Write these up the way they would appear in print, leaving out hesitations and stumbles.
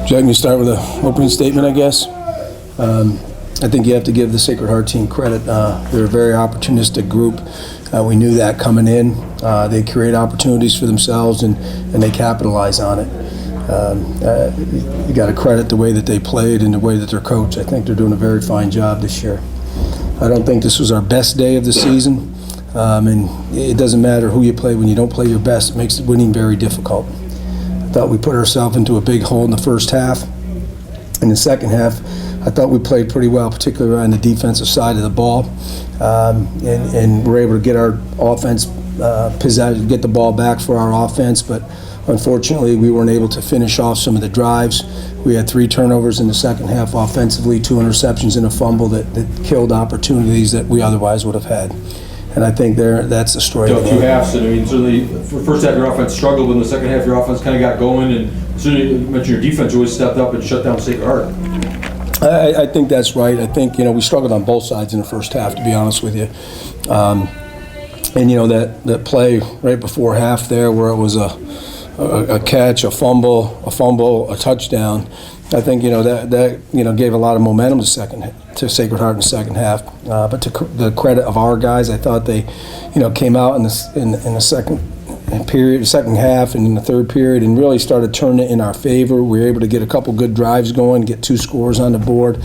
Jack, you start with an opening statement, I guess. I think you have to give the Sacred Heart team credit. They're a very opportunistic group. We knew that coming in. They create opportunities for themselves, and they capitalize on it. You got to credit the way that they played and the way that they're coached. I think they're doing a very fine job this year. I don't think this was our best day of the season, and it doesn't matter who you play. When you don't play your best, it makes winning very difficult. I thought we put ourselves into a big hole in the first half. In the second half, I thought we played pretty well, particularly on the defensive side of the ball, and we're able to get our offense possession, get the ball back for our offense. But unfortunately, we weren't able to finish off some of the drives. We had 3 turnovers in the second half offensively, 2 interceptions and a fumble that killed opportunities that we otherwise would have had. And I think that's the story. You know, 2 halves, and I mean, certainly, for the first half, your offense struggled, but in the second half, your offense kind of got going, and certainly, you mentioned your defense always stepped up and shut down Sacred Heart. I think that's right. I think, we struggled on both sides in the first half, to be honest with you. And, that play right before half there where it was a catch, a fumble, a touchdown, I think, that gave a lot of momentum to Sacred Heart in the second half. But to the credit of our guys, I thought they, came out in the second half and in the third period and really started turning it in our favor. We were able to get a couple good drives going, get 2 scores on the board.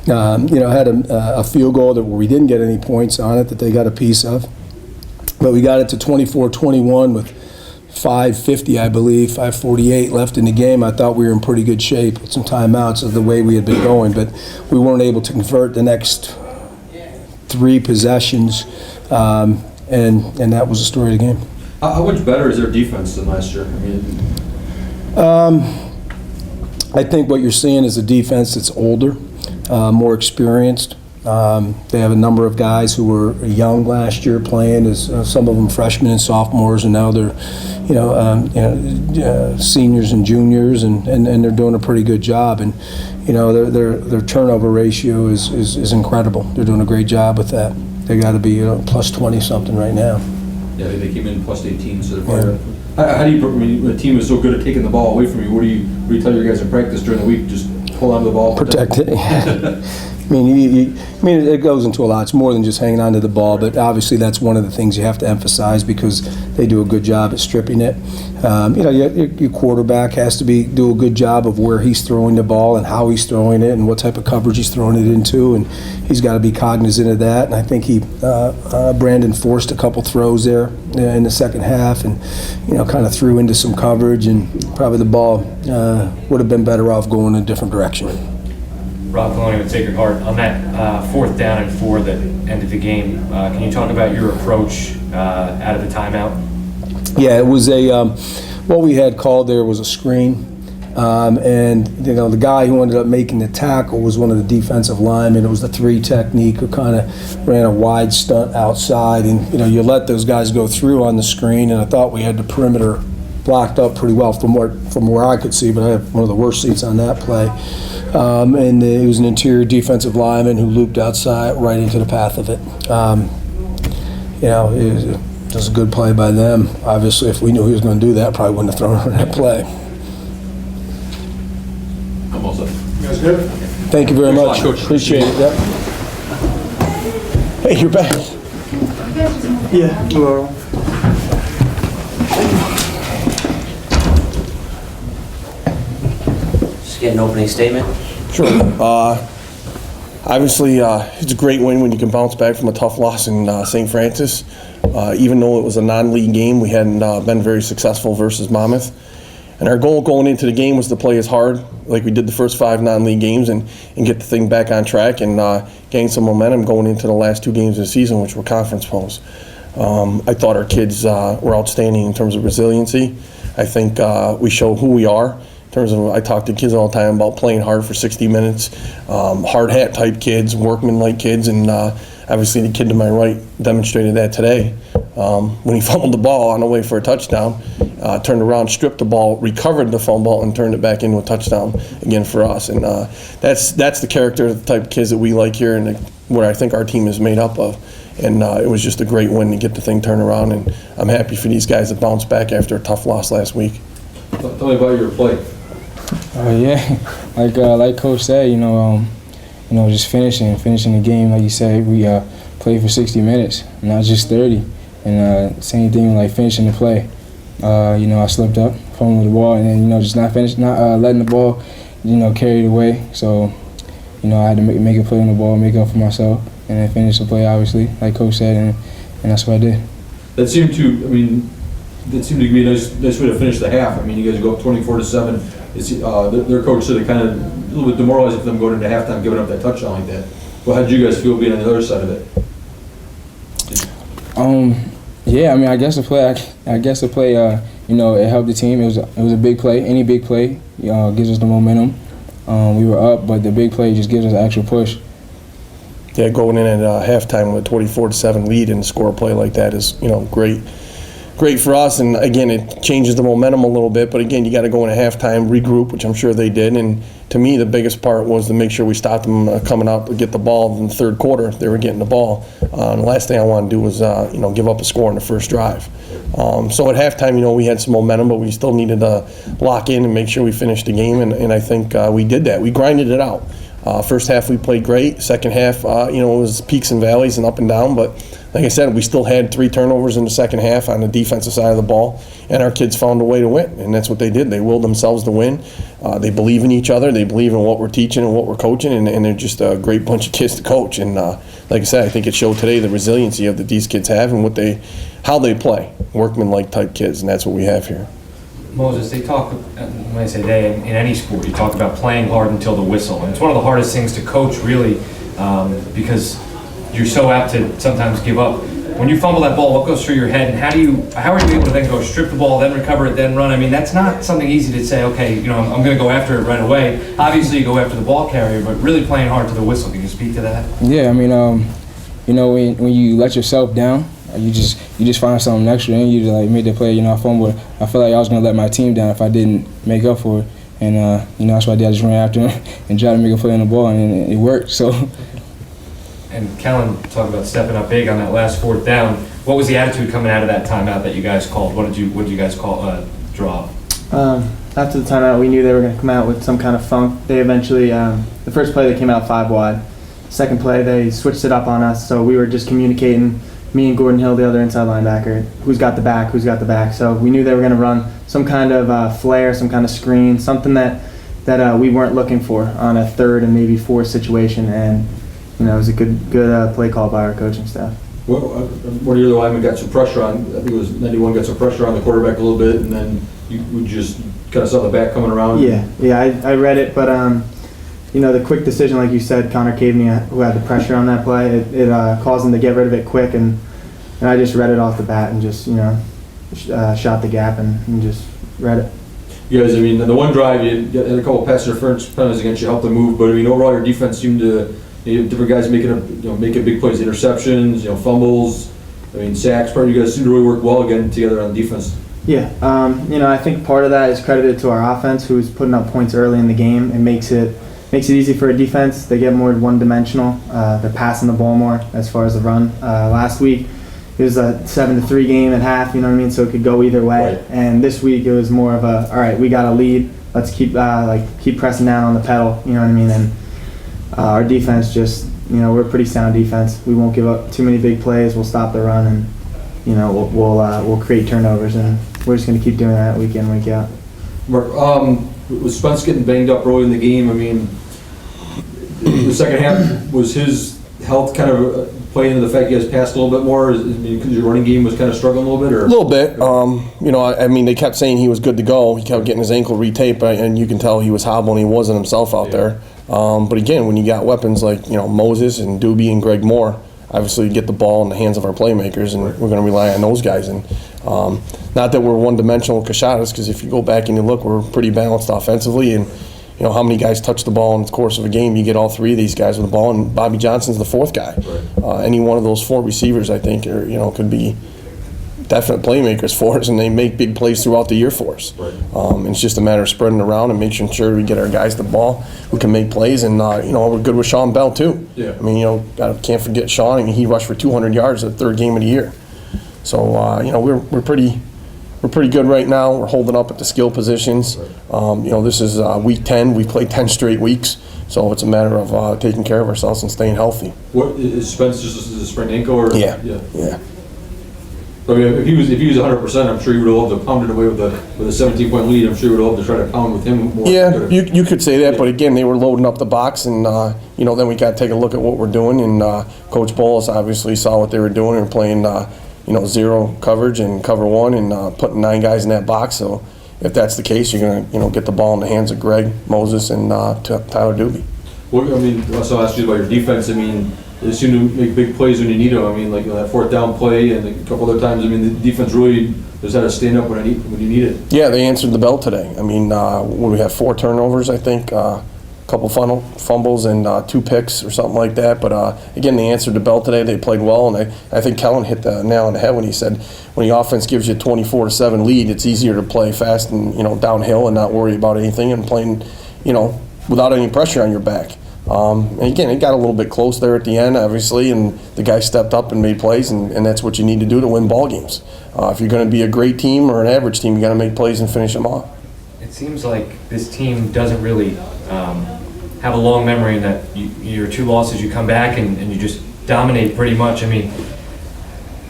Had a field goal where we didn't get any points on it that they got a piece of. But we got it to 24-21 with 5:50, I believe, 5:48 left in the game. I thought we were in pretty good shape with some timeouts of the way we had been going, but we weren't able to convert the next 3 possessions, and that was the story of the game. How much better is their defense than last year? I think what you're seeing is a defense that's older, more experienced. They have a number of guys who were young last year playing, as some of them freshmen and sophomores, and now they're, seniors and juniors, and they're doing a pretty good job. And their turnover ratio is incredible. They're doing a great job with that. They got to be plus 20 something right now. Yeah, they came in plus 18, so they're How do you? When a team is so good at taking the ball away from you, what do you tell your guys in practice during the week? Just hold on to the ball, protect it. I mean, it goes into a lot. It's more than just hanging on to the ball, but obviously that's one of the things you have to emphasize because they do a good job at stripping it. Your quarterback has to do a good job of where he's throwing the ball and how he's throwing it and what type of coverage he's throwing it into, and he's got to be cognizant of that. And I think Brandon forced a couple throws there in the second half, and kind of threw into some coverage, and probably the ball would have been better off going in a different direction. Rob Coloni with Sacred Heart. On that 4th down and 4 that ended the game, can you talk about your approach out of the timeout? Yeah, it was what we had called there was a screen, and the guy who ended up making the tackle was one of the defensive linemen. It was the 3 technique who kind of ran a wide stunt outside, and you let those guys go through on the screen, and I thought we had the perimeter blocked up pretty well from where I could see, but I have one of the worst seats on that play. And it was an interior defensive lineman who looped outside right into the path of it. It was a good play by them. Obviously, if we knew he was going to do that, probably wouldn't have thrown that play. I'm all set. You guys good? Thank you very much. Coach. Appreciate it. Yep. Hey, you're back. Yeah. Hello. Get an opening statement. Sure. Obviously, it's a great win when you can bounce back from a tough loss in St. Francis. Even though it was a non-league game, we hadn't been very successful versus Monmouth. And our goal going into the game was to play as hard like we did the first 5 non-league games and get the thing back on track and gain some momentum going into the last 2 games of the season, which were conference foes. I thought our kids were outstanding in terms of resiliency. I think we show who we are. In terms of, I talk to kids all the time about playing hard for 60 minutes, hard hat type kids, workman-like kids, and obviously the kid to my right demonstrated that today. When he fumbled the ball on the way for a touchdown, turned around, stripped the ball, recovered the fumble, and turned it back into a touchdown again for us. And that's the character, the type of kids that we like here, and what I think our team is made up of. And it was just a great win to get the thing turned around, and I'm happy for these guys to bounce back after a tough loss last week. Tell me about your play. Yeah, like Coach said, just finishing the game. Like you said, we played for 60 minutes, not just 30. And same thing like finishing the play. I slipped up, fumbled the ball, and then just not letting the ball, carry it away. So, I had to make a play on the ball, make up for myself, and then finish the play. Obviously, like Coach said, and that's what I did. That seemed to be a nice way to finish the half. I mean, you guys go up 24-7. Their coach said it kind of a little bit demoralizing for them going into halftime, giving up that touchdown like that. Well, how did you guys feel being on the other side of it? Yeah, I mean, I guess the play, it helped the team. It was a big play. Any big play, gives us the momentum. We were up, but the big play just gives us an extra push. Yeah, going in at halftime with a 24-7 lead and score a play like that is, great for us. And again, it changes the momentum a little bit. But again, you got to go into halftime, regroup, which I'm sure they did. And to me, the biggest part was to make sure we stopped them coming up to get the ball in the third quarter. They were getting the ball. And the last thing I wanted to do was, give up a score in the first drive. So at halftime, we had some momentum, but we still needed to lock in and make sure we finished the game. And I think we did that. We grinded it out. First half we played great. Second half, it was peaks and valleys and up and down. But like I said, we still had 3 turnovers in the second half on the defensive side of the ball, and our kids found a way to win, and that's what they did. They willed themselves to win. They believe in each other. They believe in what we're teaching and what we're coaching, and they're just a great bunch of kids to coach. And like I said, I think it showed today the resiliency that these kids have and how they play, workman-like type kids, and that's what we have here. Moses, they talk, when I say they, in any sport, you talk about playing hard until the whistle. And it's one of the hardest things to coach, really, because you're so apt to sometimes give up. When you fumble that ball, what goes through your head, and how are you able to then go strip the ball, then recover it, then run? I mean, that's not something easy to say, okay, I'm going to go after it right away. Obviously, you go after the ball carrier, but really playing hard to the whistle. Can you speak to that? Yeah, I mean, when you let yourself down, you just find something extra, and you just like made the play. I fumbled. I felt like I was gonna let my team down if I didn't make up for it, and that's what I did. I just ran after him and tried to make a play on the ball, and it worked. So. And Kellen talked about stepping up big on that last 4th down. What was the attitude coming out of that timeout that you guys called? What did you guys call draw? After the timeout, we knew they were going to come out with some kind of funk. They eventually, the first play they came out 5 wide. Second play they switched it up on us, so we were just communicating. Me and Gordon Hill, the other inside linebacker, who's got the back. So we knew they were going to run some kind of flare, some kind of screen, something that we weren't looking for on a 3rd and maybe 4th situation. And it was a good play call by our coaching staff. One of the other linemen got some pressure on. I think it was 91 got some pressure on the quarterback a little bit, and then you just kind of saw the back coming around. Yeah, I read it, but the quick decision, like you said, Connor Caveney, who had the pressure on that play, it caused him to get rid of it quick, and I just read it off the bat and just shot the gap and just read it. You guys, the one drive you had a couple pass interference penalties against you, helped them move, but overall your defense seemed to. Different guys making big plays, interceptions, fumbles, sacks. Part of you guys seem to really work well again together on defense. Yeah, I think part of that is credited to our offense, who's putting up points early in the game. It makes it easy for a defense. They get more one-dimensional. They're passing the ball more as far as the run. Last week it was a 7-3 game at half. So it could go either way. Right. And this week it was more of a, all right, we got a lead. Let's keep pressing down on the pedal. And our defense just, we're a pretty sound defense. We won't give up too many big plays. We'll stop the run, and we'll create turnovers, and we're just going to keep doing that week in, week out. Mark, was Spence getting banged up early in the game? The second half, was his health kind of playing into the fact you guys passed a little bit more? Because your running game was kind of struggling a little bit, or a little bit. They kept saying he was good to go. He kept getting his ankle retaped, and you can tell he was hobbling. He wasn't himself out there. But again, when you got weapons like Moses and Doobie and Greg Moore, obviously you get the ball in the hands of our playmakers, and we're going to rely on those guys. And not that we're one-dimensional Cashadas, because if you go back and you look, we're pretty balanced offensively. And how many guys touch the ball in the course of a game? You get all 3 of these guys with the ball, and Bobby Johnson's the 4th guy. Right. Any one of those 4 receivers, I think, could be definite playmakers for us, and they make big plays throughout the year for us. Right. It's just a matter of spreading around and making sure we get our guys the ball who can make plays, and we're good with Sean Bell too. Yeah. Can't forget Sean. He rushed for 200 yards the 3rd game of the year. So we're pretty we're pretty good right now. We're holding up at the skill positions. This is week 10. We've played 10 straight weeks, so it's a matter of taking care of ourselves and staying healthy. What is Spence just a sprained ankle or? Yeah. I mean, if he was 100%, I'm sure he would have loved to pound it away with a 17-point lead. I'm sure he would have loved to try to pound with him more. Yeah, you could say that, but again, they were loading up the box, and then we got to take a look at what we're doing. And Coach Bowles obviously saw what they were doing and playing, zero coverage and cover one, and putting 9 guys in that box. So if that's the case, you're gonna, get the ball in the hands of Greg Moses and Tyler Doobie. So I'll ask you about your defense. I mean, they seem to make big plays when you need them. I mean, like that 4th down play and a couple other times. I mean, the defense really just had to stand up when you need it. Yeah, they answered the bell today. I mean, we have 4 turnovers, I think, a couple fumbles and 2 picks or something like that. But again, they answered the bell today. They played well, and I think Kellen hit the nail on the head when he said when the offense gives you a 24-7 lead, it's easier to play fast and downhill and not worry about anything and playing without any pressure on your back. And again, it got a little bit close there at the end, obviously, and the guy stepped up and made plays, and that's what you need to do to win ball games. If you're going to be a great team or an average team, you got to make plays and finish them off. It seems like this team doesn't really have a long memory in that your 2 losses, you come back and you just dominate pretty much. I mean,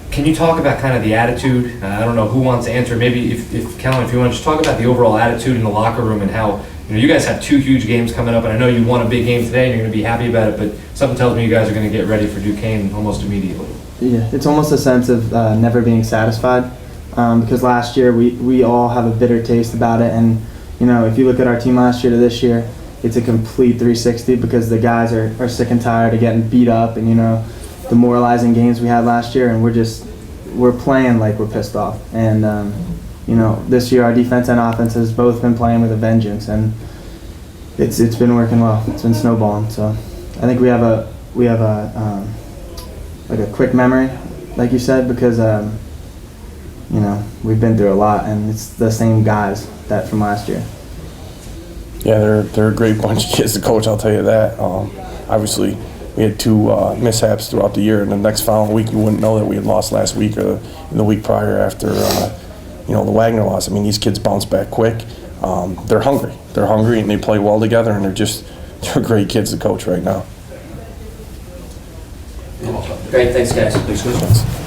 can you talk about kind of the attitude? I don't know who wants to answer. Maybe if Kellen, if you want to just talk about the overall attitude in the locker room and how you guys have 2 huge games coming up, and I know you won a big game today and you're going to be happy about it, but something tells me you guys are going to get ready for Duquesne almost immediately. Yeah, it's almost a sense of never being satisfied because last year we all have a bitter taste about it, and if you look at our team last year to this year, it's a complete 360 because the guys are sick and tired of getting beat up and the demoralizing games we had last year, and we're playing like we're pissed off. And this year our defense and offense has both been playing with a vengeance, and it's been working well. It's been snowballing. So I think we have a like a quick memory, like you said, because we've been through a lot, and it's the same guys that from last year. Yeah, they're a great bunch of kids to coach, I'll tell you that. Obviously, we had 2 mishaps throughout the year, and the next following week you wouldn't know that we had lost last week or the week prior after the Wagner loss. I mean, these kids bounce back quick. They're hungry. They're hungry, and they play well together, and they're great kids to coach right now. Great, thanks guys. Thanks, guys.